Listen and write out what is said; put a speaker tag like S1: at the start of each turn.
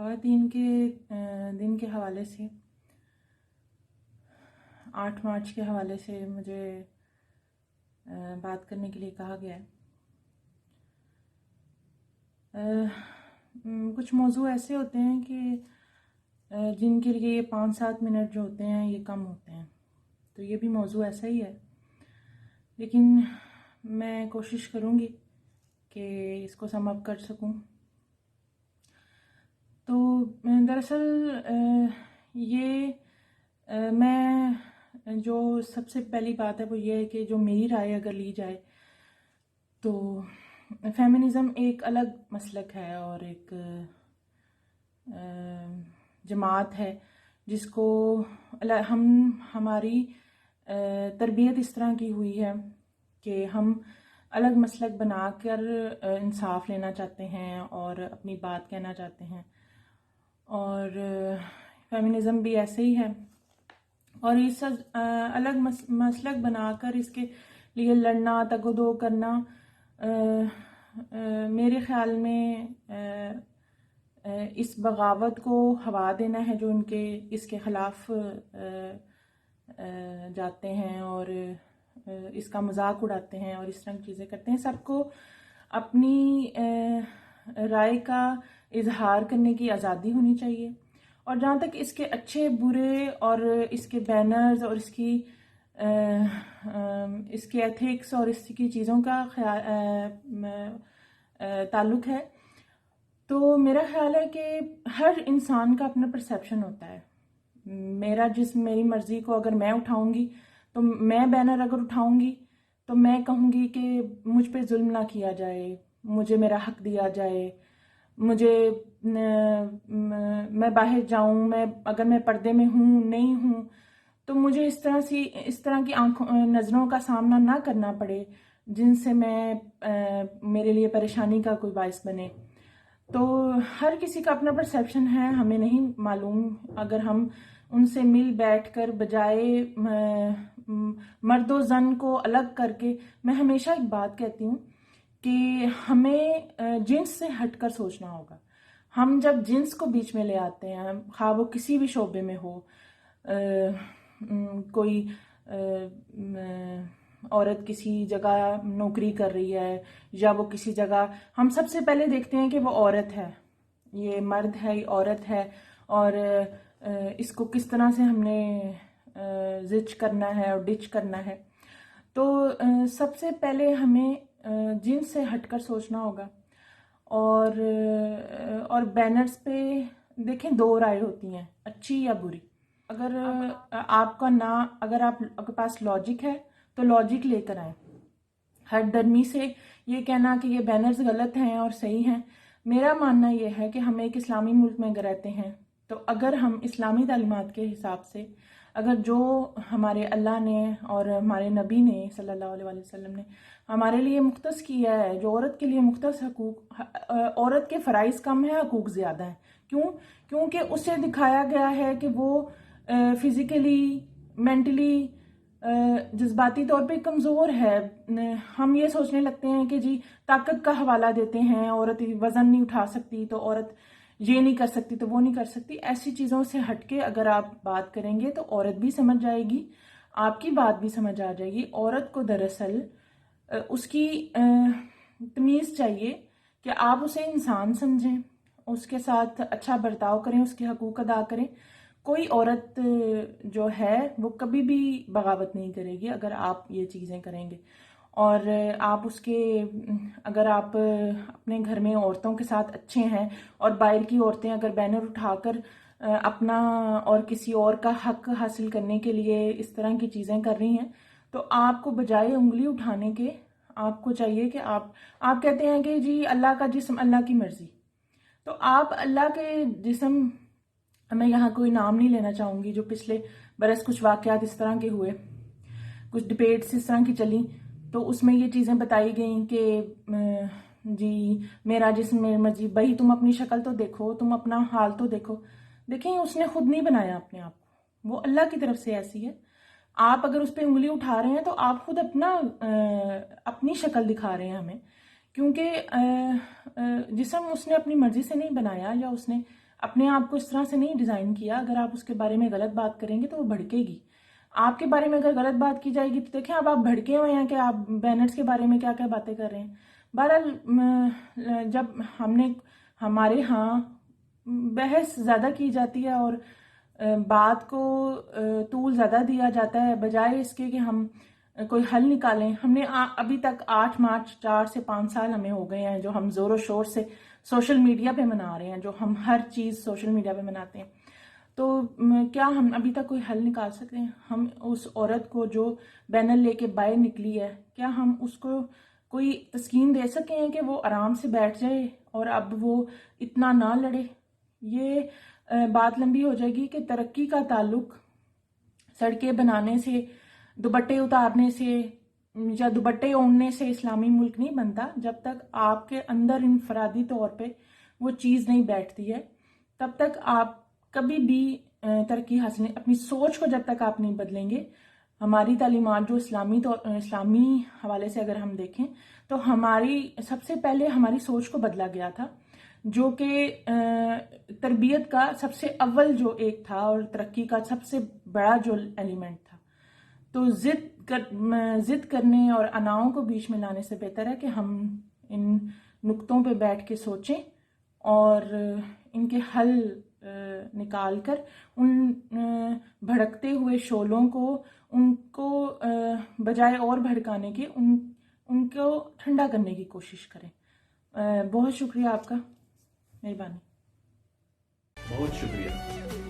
S1: خواتین کے دن کے حوالے سے 8 مارچ کے حوالے سے مجھے بات کرنے کے لیے کہا گیا ہے۔ کچھ موضوع ایسے ہوتے ہیں کہ جن کے لیے یہ 5-7 منٹ جو ہوتے ہیں یہ کم ہوتے ہیں، تو یہ بھی موضوع ایسا ہی ہے، لیکن میں کوشش کروں گی کہ اس کو سم اپ کر سکوں۔ تو دراصل یہ میں جو سب سے پہلی بات ہے وہ یہ ہے کہ جو میری رائے اگر لی جائے تو فیمنزم ایک الگ مسلک ہے اور ایک جماعت ہے جس کو ہماری تربیت اس طرح کی ہوئی ہے کہ ہم الگ مسلک بنا کر انصاف لینا چاہتے ہیں اور اپنی بات کہنا چاہتے ہیں، اور فیمنزم بھی ایسے ہی ہے، اور اس الگ مسلک بنا کر اس کے لیے لڑنا، تگ و دو کرنا میرے خیال میں اس بغاوت کو ہوا دینا ہے جو ان کے اس کے خلاف جاتے ہیں اور اس کا مذاق اڑاتے ہیں اور اس طرح کی چیزیں کرتے ہیں۔ سب کو اپنی رائے کا اظہار کرنے کی آزادی ہونی چاہیے، اور جہاں تک اس کے اچھے برے اور اس کے بینرز اور اس کے ایتھکس اور اس کی چیزوں کا تعلق ہے، تو میرا خیال ہے کہ ہر انسان کا اپنا پرسیپشن ہوتا ہے۔ میرا جسم میری مرضی کو اگر میں اٹھاؤں گی تو میں بینر اگر اٹھاؤں گی تو میں کہوں گی کہ مجھ پہ ظلم نہ کیا جائے، مجھے میرا حق دیا جائے، مجھے میں باہر جاؤں، اگر میں پردے میں ہوں نہیں ہوں تو مجھے اس طرح کی نظروں کا سامنا نہ کرنا پڑے جن سے میرے لیے پریشانی کا کوئی باعث بنے۔ تو ہر کسی کا اپنا پرسیپشن ہے، ہمیں نہیں معلوم۔ اگر ہم ان سے مل بیٹھ کر بجائے مرد و زن کو الگ کر کے، میں ہمیشہ ایک بات کہتی ہوں کہ ہمیں جنس سے ہٹ کر سوچنا ہوگا۔ ہم جب جنس کو بیچ میں لے آتے ہیں، خواہ وہ کسی بھی شعبے میں ہو، کوئی عورت کسی جگہ نوکری کر رہی ہے یا وہ کسی جگہ، ہم سب سے پہلے دیکھتے ہیں کہ وہ عورت ہے، یہ مرد ہے، یہ عورت ہے، اور اس کو کس طرح سے ہم نے زچ کرنا ہے اور ڈچ کرنا ہے۔ تو سب سے پہلے ہمیں جنس سے ہٹ کر سوچنا ہوگا، اور بینرز پہ دیکھیں 2 رائے ہوتی ہیں، اچھی یا بری۔ اگر آپ کے پاس لاجک ہے تو لاجک لے کر آئیں، ہر درمی سے یہ کہنا کہ یہ بینرز غلط ہیں اور صحیح ہیں۔ میرا ماننا یہ ہے کہ ہم ایک اسلامی ملک میں رہتے ہیں، تو اگر ہم اسلامی تعلیمات کے حساب سے، اگر جو ہمارے اللہ نے اور ہمارے نبی نے صلی اللہ علیہ وسلم نے ہمارے لیے مختص کیا ہے، جو عورت کے لیے مختص حقوق، عورت کے فرائض کم ہیں، حقوق زیادہ ہیں۔ کیونکہ اسے دکھایا گیا ہے کہ وہ فزیکلی، مینٹلی، جذباتی طور پہ کمزور ہے۔ ہم یہ سوچنے لگتے ہیں کہ جی طاقت کا حوالہ دیتے ہیں، عورت وزن نہیں اٹھا سکتی تو عورت یہ نہیں کر سکتی تو وہ نہیں کر سکتی۔ ایسی چیزوں سے ہٹ کے اگر آپ بات کریں گے تو عورت بھی سمجھ جائے گی، آپ کی بات بھی سمجھ آ جائے گی۔ عورت کو دراصل اس کی تمیز چاہیے کہ آپ اسے انسان سمجھیں، اس کے ساتھ اچھا برتاؤ کریں، اس کے حقوق ادا کریں۔ کوئی عورت جو ہے وہ کبھی بھی بغاوت نہیں کرے گی اگر آپ یہ چیزیں کریں گے، اور آپ اگر آپ اپنے گھر میں عورتوں کے ساتھ اچھے ہیں، اور باہر کی عورتیں اگر بینر اٹھا کر اپنا اور کسی اور کا حق حاصل کرنے کے لیے اس طرح کی چیزیں کر رہی ہیں، تو آپ کو بجائے انگلی اٹھانے کے آپ کو چاہیے کہ آپ کہتے ہیں کہ جی اللہ کا جسم اللہ کی مرضی، تو آپ اللہ کے جسم، میں یہاں کوئی نام نہیں لینا چاہوں گی، جو پچھلے برس کچھ واقعات اس طرح کے ہوئے، کچھ ڈیبیٹس اس طرح کی چلیں، تو اس میں یہ چیزیں بتائی گئیں کہ جی میرا جسم میری مرضی۔ بھائی تم اپنی شکل تو دیکھو، تم اپنا حال تو دیکھو۔ دیکھیں اس نے خود نہیں بنایا اپنے آپ کو، وہ اللہ کی طرف سے ایسی ہے۔ آپ اگر اس پہ انگلی اٹھا رہے ہیں تو آپ خود اپنی شکل دکھا رہے ہیں ہمیں، کیونکہ جسم اس نے اپنی مرضی سے نہیں بنایا، یا اس نے اپنے آپ کو اس طرح سے نہیں ڈیزائن کیا. اگر آپ اس کے بارے میں غلط بات کریں گے تو وہ بھڑکے گی. آپ کے بارے میں اگر غلط بات کی جائے گی تو دیکھیں اب آپ بھڑکے ہوئے ہیں کہ آپ بینرز کے بارے میں کیا کیا باتیں کر رہے ہیں. بہرحال جب ہمارے ہاں بحث زیادہ کی جاتی ہے اور بات کو طول زیادہ دیا جاتا ہے بجائے اس کے کہ ہم کوئی حل نکالیں. ہم نے ابھی تک 8 مارچ 4 سے 5 سال ہمیں ہو گئے ہیں جو ہم زور و شور سے سوشل میڈیا پہ منا رہے ہیں, جو ہم ہر چیز سوشل میڈیا پہ مناتے ہیں. تو کیا ہم ابھی تک کوئی حل نکال سکتے ہیں؟ ہم اس عورت کو جو بینر لے کے باہر نکلی ہے, کیا ہم اس کو کوئی تسکین دے سکے ہیں کہ وہ آرام سے بیٹھ جائے اور اب وہ اتنا نہ لڑے؟ یہ بات لمبی ہو جائے گی کہ ترقی کا تعلق سڑکیں بنانے سے, دوپٹے اتارنے سے یا دوپٹے اوڑھنے سے اسلامی ملک نہیں بنتا. جب تک آپ کے اندر انفرادی طور پہ وہ چیز نہیں بیٹھتی ہے تب تک آپ کبھی بھی ترقی حاصل نہیں. اپنی سوچ کو جب تک آپ نہیں بدلیں گے, ہماری تعلیمات جو اسلامی حوالے سے اگر ہم دیکھیں تو سب سے پہلے ہماری سوچ کو بدلا گیا تھا, جو کہ تربیت کا سب سے اول جو ایک تھا اور ترقی کا سب سے بڑا جو ایلیمنٹ تھا. تو ضد کرنے اور اناؤں کو بیچ میں لانے سے بہتر ہے کہ ہم ان نقطوں پہ بیٹھ کے سوچیں اور ان کے حل نکال کر ان بھڑکتے ہوئے شعلوں کو بجائے اور بھڑکانے کے ان کو ٹھنڈا کرنے کی کوشش کریں. بہت شکریہ آپ کا, مہربانی.
S2: بہت شکریہ.